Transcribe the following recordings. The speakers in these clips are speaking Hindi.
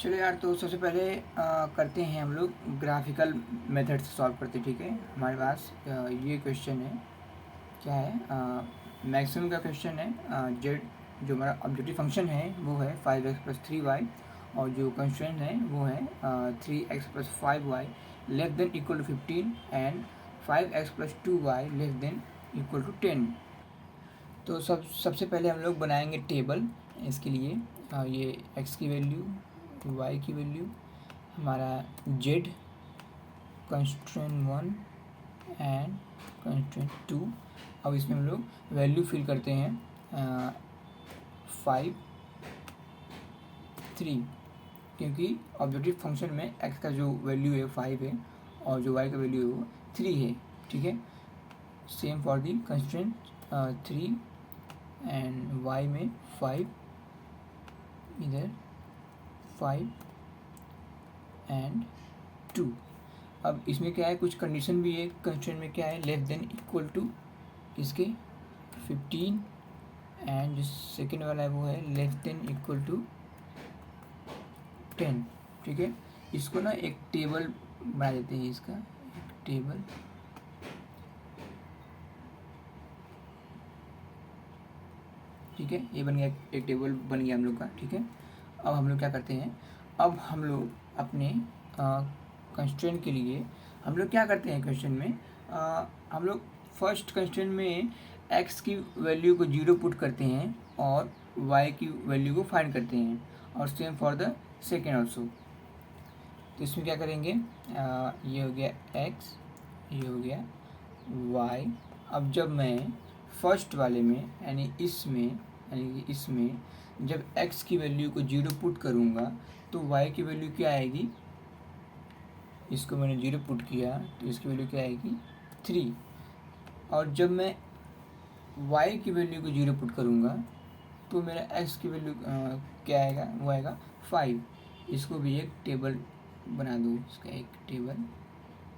चलो यार, तो सबसे पहले करते हैं हम लोग ग्राफिकल मेथड से सॉल्व करते हैं। ठीक है, हमारे पास ये क्वेश्चन है, क्या है, मैक्सिमम का क्वेश्चन है। जेड जो हमारा ऑब्जेक्टिव फंक्शन है वो है 5x+3y, और जो कंस्ट्रेंट है वो है 3x+5y less than equal to 15 and 5x+2y less than equal to 10। तो सबसे पहले हम लोग बनाएंगे टेबल इसके लिए। ये x की वैल्यू, y की वैल्यू, हमारा z, कंस्ट्रेंट 1 एंड कंस्ट्रेंट 2। अब इसमें हम लोग वैल्यू फिल करते हैं 5, 3, क्योंकि ऑब्जेक्टिव फंक्शन में x का जो वैल्यू है 5 है और जो y का वैल्यू है वो 3 है। ठीक है, same for the constraint 3 and y में 5, इधर 5 एंड 2। अब इसमें क्या है, कुछ कंडीशन भी है कंस्ट्रेंट में, क्या है, लेस देन इक्वल टू इसके 15 एंड जो सेकेंड वाला है वो है लेस देन इक्वल टू 10। ठीक है, इसको ना एक टेबल बना देते हैं, इसका एक टेबल। ठीक है, ये बन गया, एक टेबल बन गया हम लोग का। ठीक है, अब हम लोग क्या करते हैं, अब हम लोग अपने कंस्ट्रेंट के लिए हम लोग क्या करते हैं क्वेश्चन में, हम लोग फर्स्ट कंस्ट्रेंट में x की वैल्यू को 0 पुट करते हैं और y की वैल्यू को फाइंड करते हैं, और same for the second also. तो इसमें क्या करेंगे, ये हो गया x, ये हो गया y। अब जब मैं फर्स्ट वाले में यानी इसमें जब x की वैल्यू को 0 पुट करूँगा तो y की वैल्यू क्या आएगी, इसको मैंने 0 पुट किया तो इसकी वैल्यू क्या आएगी 3। और जब मैं y की वैल्यू को 0 पुट करूँगा तो मेरा x की वैल्यू क्या आएगा, वो आएगा 5। इसको भी एक टेबल बना दो, इसका एक टेबल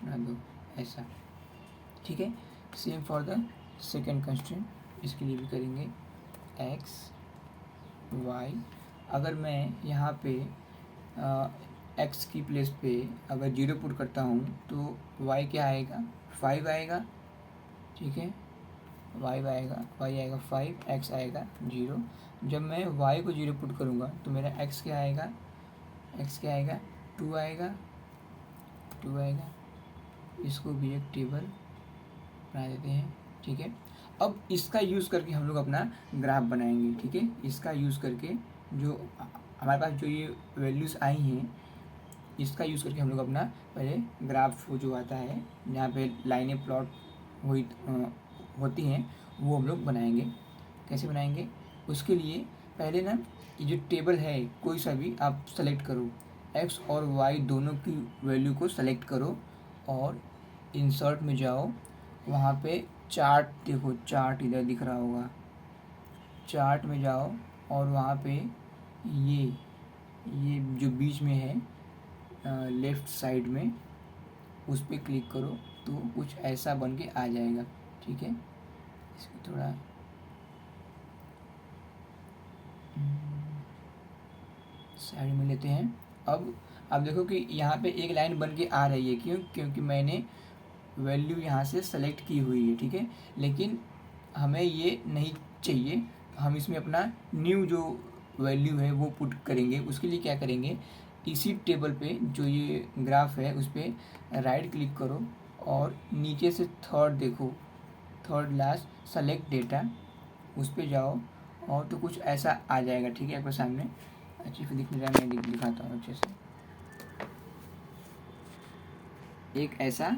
बना दो ऐसा। ठीक है, same for the second constraint, इसके लिए भी करेंगे x, y। अगर मैं यहाँ पे x की प्लेस पे अगर 0 पुट करता हूँ तो y क्या आएगा, 5 आएगा। ठीक है, y आएगा 5, x आएगा 0। जब मैं y को 0 पुट करूँगा तो मेरा x क्या आएगा, 2 आएगा। इसको भी एक टेबल बना देते हैं। ठीक है, अब इसका यूज़ करके हम लोग अपना ग्राफ बनाएंगे। ठीक है, इसका यूज़ करके जो हमारे पास जो ये वैल्यूज़ आई हैं, इसका यूज़ करके हम लोग अपना पहले ग्राफ जो आता है जहाँ पे लाइनें प्लॉट होती हैं वो हम लोग बनाएंगे। कैसे बनाएंगे, उसके लिए पहले ना ये जो टेबल है कोई सा भी आप सेलेक्ट करो, x और y दोनों की वैल्यू को सेलेक्ट करो और इंसर्ट में जाओ। वहाँ पे चार्ट देखो, चार्ट इधर दिख रहा होगा, चार्ट में जाओ और वहाँ पे ये जो बीच में है लेफ़्ट साइड में, उस पर क्लिक करो तो कुछ ऐसा बन के आ जाएगा। ठीक है, इसको थोड़ा साइड में लेते हैं। अब देखो कि यहाँ पे एक लाइन बन के आ रही है, क्योंकि मैंने वैल्यू यहाँ से सेलेक्ट की हुई है। ठीक है, लेकिन हमें ये नहीं चाहिए, हम इसमें अपना न्यू जो वैल्यू है वो पुट करेंगे। उसके लिए क्या करेंगे, इसी टेबल पे जो ये ग्राफ है उस पर राइट क्लिक करो और नीचे से थर्ड देखो, थर्ड लास्ट सेलेक्ट डेटा, उस पर जाओ और तो कुछ ऐसा आ जाएगा। ठीक है, आपके सामने अच्छी से दिख रहा है, मैं दिखाता हूँ अच्छे से। एक ऐसा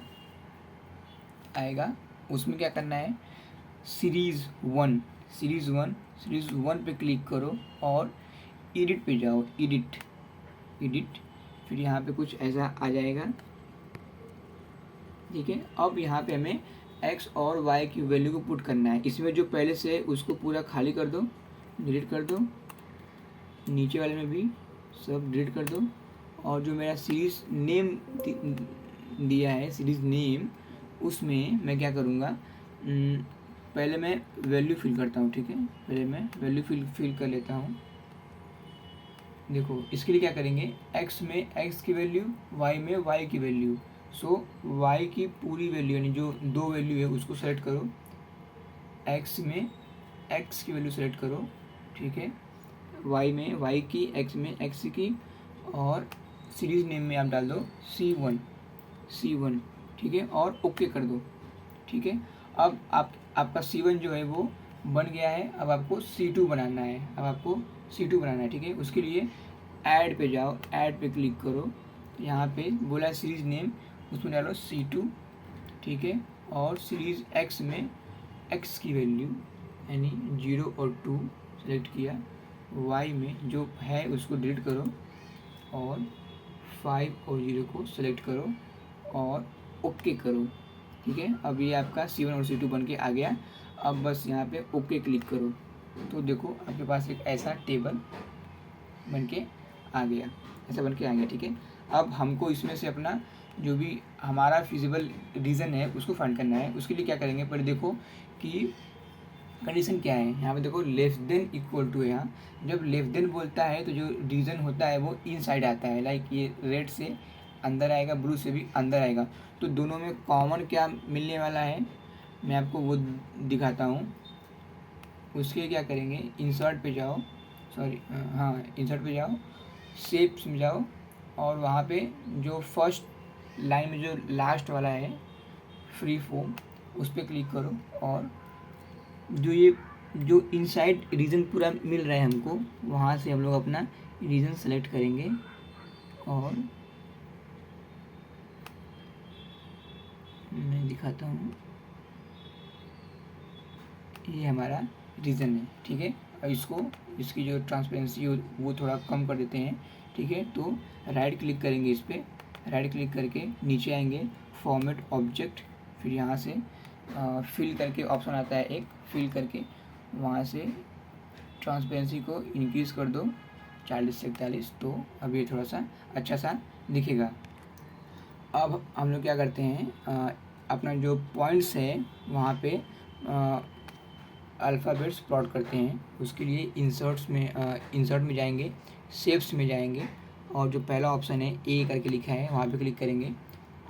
आएगा, उसमें क्या करना है, सीरीज़ वन पे क्लिक करो और एडिट पे जाओ, एडिट, फिर यहाँ पे कुछ ऐसा आ जाएगा। ठीक है, अब यहाँ पे हमें x और y की वैल्यू को पुट करना है। इसमें जो पहले से है उसको पूरा खाली कर दो, डिलीट कर दो, नीचे वाले में भी सब डिलीट कर दो, और जो मेरा सीरीज़ नेम दिया है, सीरीज़ नेम, उसमें मैं क्या करूँगा, पहले मैं वैल्यू फिल करता हूँ। ठीक है, पहले मैं वैल्यू फिल कर लेता हूँ। देखो इसके लिए क्या करेंगे, x में x की वैल्यू, y में y की वैल्यू। सो y की पूरी वैल्यू यानी जो दो वैल्यू है उसको सेलेक्ट करो, x में x की वैल्यू सेलेक्ट करो, ठीक है, y में y की, x में x की, और सीरीज नेम में आप डाल दो C1, ठीक है, और ओके कर दो, ठीक है। अब आपका C1 जो है वो बन गया है। अब आपको C2 बनाना है, ठीक है। उसके लिए ऐड पे जाओ, ऐड पे क्लिक करो, यहाँ पे बोला है सीरीज नेम, उसमें डालो C2, ठीक है, और सीरीज X में X की वैल्यू यानी 0 और 2 सेलेक्ट किया, Y में जो है उसको डिलीट करो और 5 और 0 को सेलेक्ट करो और ओके करो, ठीक है। अब ये आपका C1 और C2 बन के आ गया। अब बस यहाँ पे ओके क्लिक करो तो देखो आपके पास एक ऐसा टेबल बन के आ गया, ठीक है। अब हमको इसमें से अपना जो भी हमारा फिजिबल रीज़न है उसको फाइंड करना है। उसके लिए क्या करेंगे, पहले देखो कि कंडीशन क्या है। यहाँ पे देखो लेस देन इक्वल टू है। यहाँ जब लेस देन बोलता है तो जो रीज़न होता है वो इनसाइड आता है, लाइक ये रेड से अंदर आएगा, ब्लू से भी अंदर आएगा। तो दोनों में कॉमन क्या मिलने वाला है मैं आपको वो दिखाता हूँ। उसके लिए क्या करेंगे, इंसर्ट पे जाओ, इंसर्ट पे जाओ, शेप्स में जाओ, और वहाँ पे जो फर्स्ट लाइन में जो लास्ट वाला है फ्री फॉर्म, उस पर क्लिक करो, और जो इनसाइड रीजन पूरा मिल रहा है हमको, वहाँ से हम लोग अपना रीजन सेलेक्ट करेंगे और मैं दिखाता हूँ, ये हमारा रीज़न है, ठीक है। और इसकी जो ट्रांसपेरेंसी हो वो थोड़ा कम कर देते हैं, ठीक है। तो राइट क्लिक करेंगे, इस पर राइट क्लिक करके नीचे आएंगे, फॉर्मेट ऑब्जेक्ट, फिर यहाँ से फिल करके ऑप्शन आता है एक, फिल करके वहाँ से ट्रांसपेरेंसी को इंक्रीज़ कर दो 40 से 41, तो अब ये थोड़ा सा अच्छा सा दिखेगा। अब हम लोग क्या करते हैं, अपना जो पॉइंट्स है वहाँ पे अल्फ़ाबेट्स प्लॉट करते हैं। उसके लिए इंसर्ट में जाएंगे, शेप्स में जाएंगे, और जो पहला ऑप्शन है ए करके लिखा है वहाँ पे क्लिक करेंगे,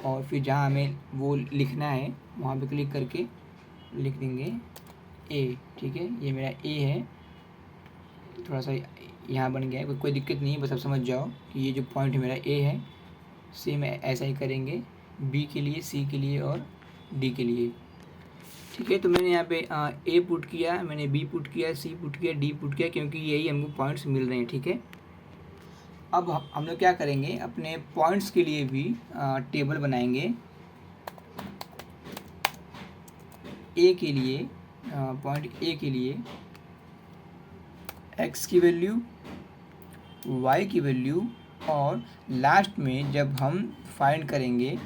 और फिर जहाँ हमें वो लिखना है वहाँ पे क्लिक करके लिख देंगे ए, ठीक है। ये मेरा ए है, थोड़ा सा यहाँ बन गया है, कोई दिक्कत नहीं है, बस आप समझ जाओ कि ये जो पॉइंट मेरा ए है। सेम ऐसा ही करेंगे बी के लिए, सी के लिए और डी के लिए, ठीक है। तो मैंने यहाँ पे ए पुट किया, मैंने बी पुट किया, सी पुट किया, डी पुट किया, क्योंकि यही हमको पॉइंट्स मिल रहे हैं, ठीक है। अब हम लोग क्या करेंगे, अपने पॉइंट्स के लिए भी टेबल बनाएंगे। ए के लिए पॉइंट ए के लिए एक्स की वैल्यू, वाई की वैल्यू, और लास्ट में जब हम फाइंड करेंगे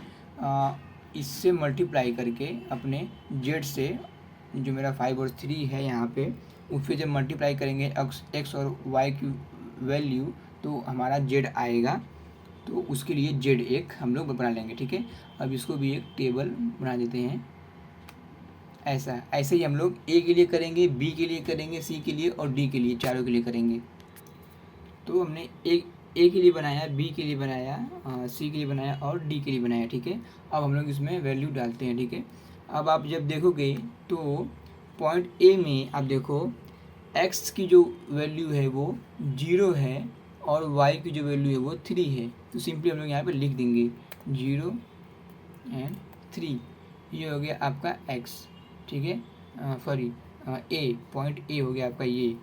इससे मल्टीप्लाई करके अपने जेड से, जो मेरा 5 और 3 है यहाँ पे, उस पर जब मल्टीप्लाई करेंगे एक्स और वाई की वैल्यू तो हमारा जेड आएगा। तो उसके लिए जेड एक हम लोग बना लेंगे, ठीक है। अब इसको भी एक टेबल बना देते हैं। ऐसे ही हम लोग ए के लिए करेंगे, बी के लिए करेंगे, सी के लिए और डी के लिए, चारों के लिए करेंगे। तो हमने ए के लिए बनाया, बी के लिए बनाया, सी के लिए बनाया और डी के लिए बनाया, ठीक है। अब हम लोग इसमें वैल्यू डालते हैं, ठीक है। अब आप जब देखोगे तो पॉइंट ए में आप देखो एक्स की जो वैल्यू है वो 0 है और वाई की जो वैल्यू है वो 3 है। तो सिंपली हम लोग यहाँ पे लिख देंगे 0 एंड 3, ये हो गया आपका एक्स, ठीक है। सॉरी, ए, पॉइंट ए हो गया आपका ये।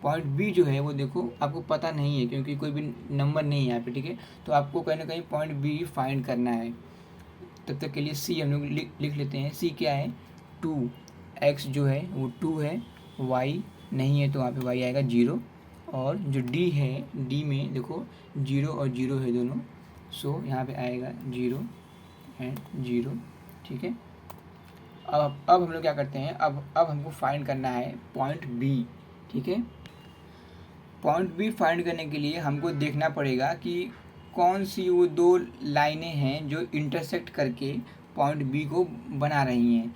पॉइंट बी जो है वो देखो आपको पता नहीं है क्योंकि कोई भी नंबर नहीं है यहाँ पे, ठीक है। तो आपको कहीं ना कहीं पॉइंट बी फाइंड करना है। तब तक के लिए सी हम लोग लिख लेते हैं। सी क्या है, 2, एक्स जो है वो 2 है, वाई नहीं है तो वहाँ पे वाई आएगा 0, और जो डी है, डी में देखो 0 और 0 है दोनों, सो यहाँ पे आएगा 0 एंड 0, ठीक है। अब हम लोग क्या करते हैं, अब हमको फाइंड करना है पॉइंट बी, ठीक है। पॉइंट बी फाइंड करने के लिए हमको देखना पड़ेगा कि कौन सी वो दो लाइनें हैं जो इंटरसेक्ट करके पॉइंट बी को बना रही हैं।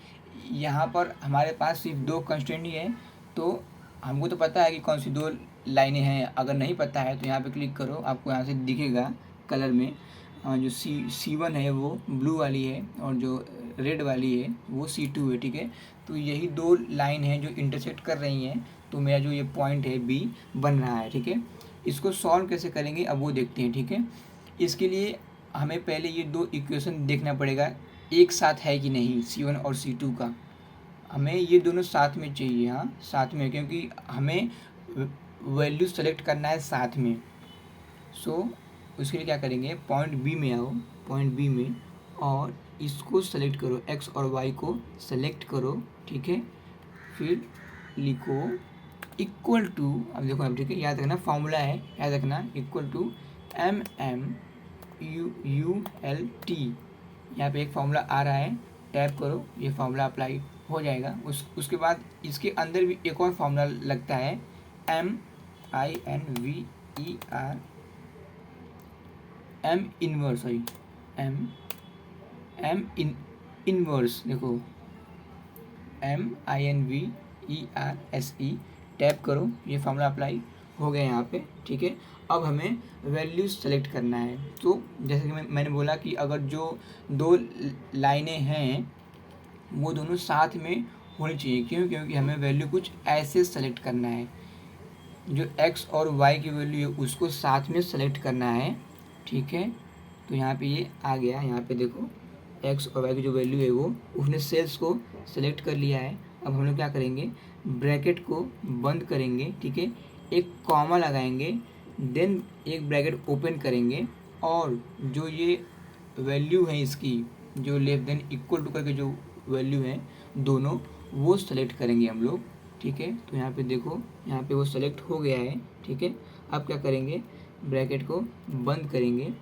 यहाँ पर हमारे पास सिर्फ 2 कंस्ट्रेंट ही है, तो हमको तो पता है कि कौन सी 2 लाइनें हैं, अगर नहीं पता है तो यहाँ पे क्लिक करो, आपको यहाँ से दिखेगा कलर में। जो C1 है वो ब्लू वाली है और जो रेड वाली है वो C2 है, ठीक है। तो यही दो लाइन हैं जो इंटरसेक्ट कर रही हैं, तो मेरा जो ये पॉइंट है B बन रहा है, ठीक है। इसको सॉल्व कैसे करेंगे अब वो देखते हैं, ठीक है। इसके लिए हमें पहले ये दो इक्वेशन देखना पड़ेगा एक साथ है कि नहीं, C1 और C2 का। हमें ये दोनों साथ में चाहिए, हाँ साथ में, क्योंकि हमें वैल्यू सेलेक्ट करना है साथ में। सो उसके लिए क्या करेंगे, पॉइंट बी में आओ, पॉइंट बी में, और इसको सेलेक्ट करो, एक्स और वाई को सेलेक्ट करो, ठीक है। फिर लिखो इक्वल टू, अब देखो अब ठीक है, याद रखना फॉर्मूला है, याद रखना, इक्वल टू MMULT। यहाँ पे एक फॉर्मूला आ रहा है, टैप करो, ये फॉर्मूला अप्लाई हो जाएगा। उसके बाद इसके अंदर भी एक और फॉर्मूला लगता है, MINVER, M inverse, sorry M inverse, देखो MINVERSE, टैप करो, ये फॉर्मूला अप्लाई हो गया यहाँ पे, ठीक है। अब हमें वैल्यू सेलेक्ट करना है। तो जैसे कि मैंने बोला कि अगर जो दो लाइनें हैं वो दोनों साथ में होनी चाहिए, क्यों, क्योंकि हमें वैल्यू कुछ ऐसे सेलेक्ट करना है, जो x और y की वैल्यू है उसको साथ में सेलेक्ट करना है, ठीक है। तो यहाँ पे ये आ गया, यहाँ पे देखो x और y की जो वैल्यू है वो उसने सेल्स को सेलेक्ट कर लिया है। अब हम लोग क्या करेंगे, ब्रैकेट को बंद करेंगे, ठीक है, एक कॉमा लगाएंगे, देन एक ब्रैकेट ओपन करेंगे, और जो ये वैल्यू है इसकी, जो लेस देन इक्वल टू करके जो वैल्यू है दोनों, वो सेलेक्ट करेंगे हम लोग, ठीक है। तो यहाँ पे देखो, यहाँ पे वो सेलेक्ट हो गया है, ठीक है। अब क्या करेंगे, ब्रैकेट को बंद करेंगे,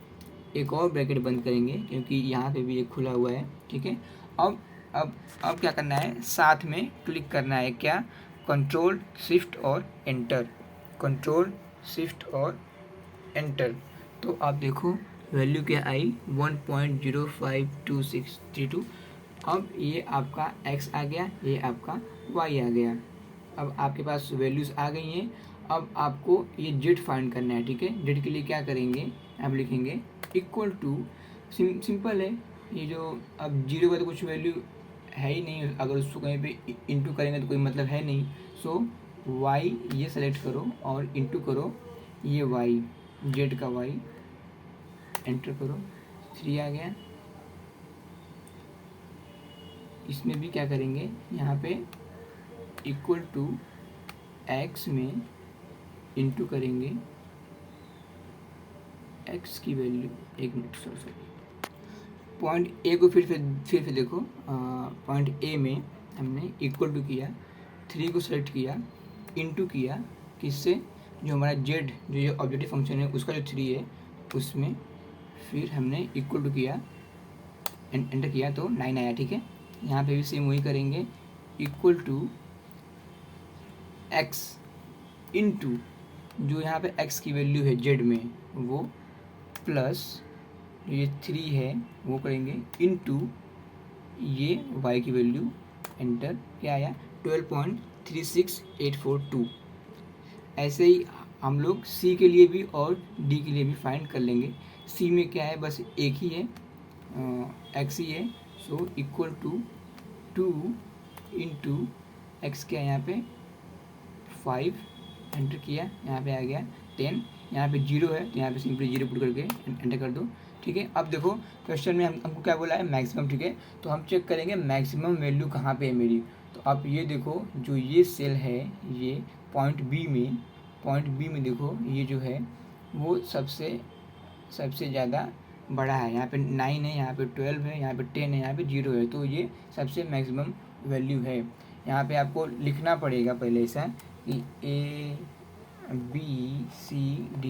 एक और ब्रैकेट बंद करेंगे, क्योंकि यहाँ पे भी एक खुला हुआ है, ठीक है। अब क्या करना है, साथ में क्लिक करना है, क्या, कंट्रोल शिफ्ट और एंटर, कंट्रोल शिफ्ट और एंटर। तो आप देखो वैल्यू क्या आई, 1.052632। अब ये आपका x आ गया, ये आपका y आ गया। अब आपके पास वैल्यूज़ आ गई हैं। अब आपको ये z फाइंड करना है, ठीक है। z के लिए क्या करेंगे, आप लिखेंगे इक्वल टू, सिंपल है ये, जो अब जीरो का तो कुछ वैल्यू है ही नहीं, अगर उसको कहीं पे इंटू करेंगे तो कोई मतलब है नहीं। सो y ये सेलेक्ट करो और इंटू करो ये y, z का y, एंटर करो, 3 आ गया। इसमें भी क्या करेंगे, यहाँ पे इक्वल टू x में इंटू करेंगे x की वैल्यू, एक मिनट, सॉरी, पॉइंट ए को फिर से देखो, पॉइंट ए में हमने इक्वल टू किया, 3 को सेलेक्ट किया, इंटू किया किससे, जो हमारा z, जो ये ऑब्जेक्टिव फंक्शन है उसका जो 3 है उसमें, फिर हमने इक्वल टू किया, एंटर किया तो 9 आया, ठीक है। यहाँ पे भी सेम वही करेंगे, इक्वल टू x इंटू, जो यहाँ पे x की वैल्यू है z में वो, प्लस ये 3 है वो करेंगे, इंटू ये y की वैल्यू, एंटर, क्या आया, 12.36842। ऐसे ही हम लोग c के लिए भी और d के लिए भी फाइंड कर लेंगे। c में क्या है, बस एक ही है, x ही है। So equal to 2 into x, क्या है यहाँ पे 5, एंटर किया, यहाँ पे आ गया 10, यहाँ पे 0 है तो यहाँ पे सिंपली 0 पुट करके एंटर कर दो, ठीक है। अब देखो क्वेश्चन में हमको क्या बोला है, मैक्सिमम, ठीक है। तो हम चेक करेंगे मैक्सिमम वैल्यू कहाँ पे है मेरी। तो आप ये देखो, जो ये सेल है, ये पॉइंट बी में देखो, ये जो है वो सबसे ज़्यादा बड़ा है, यहाँ पे 9 है, यहाँ पे 12 है, यहाँ पे 10 है, यहाँ पे 0 है, तो ये सबसे मैक्सिमम वैल्यू है। यहाँ पे आपको लिखना पड़ेगा पहले ऐसा कि ABCD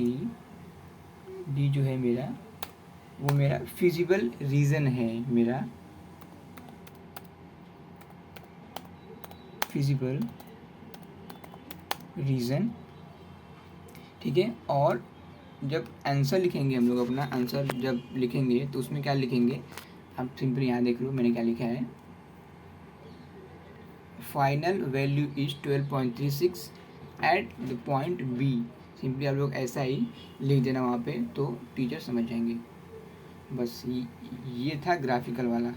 जो है मेरा, वो मेरा फिजिबल रीजन है, मेरा फिजिबल रीजन, ठीक है। और जब आंसर लिखेंगे हम लोग, अपना आंसर जब लिखेंगे तो उसमें क्या लिखेंगे, आप सिंपल यहाँ देख लो मैंने क्या लिखा है, final value is 12.36 at the point B. Simply आप लोग ऐसा ही लिख देना वहाँ पे, तो टीचर समझ जाएंगे। बस ये था ग्राफिकल वाला।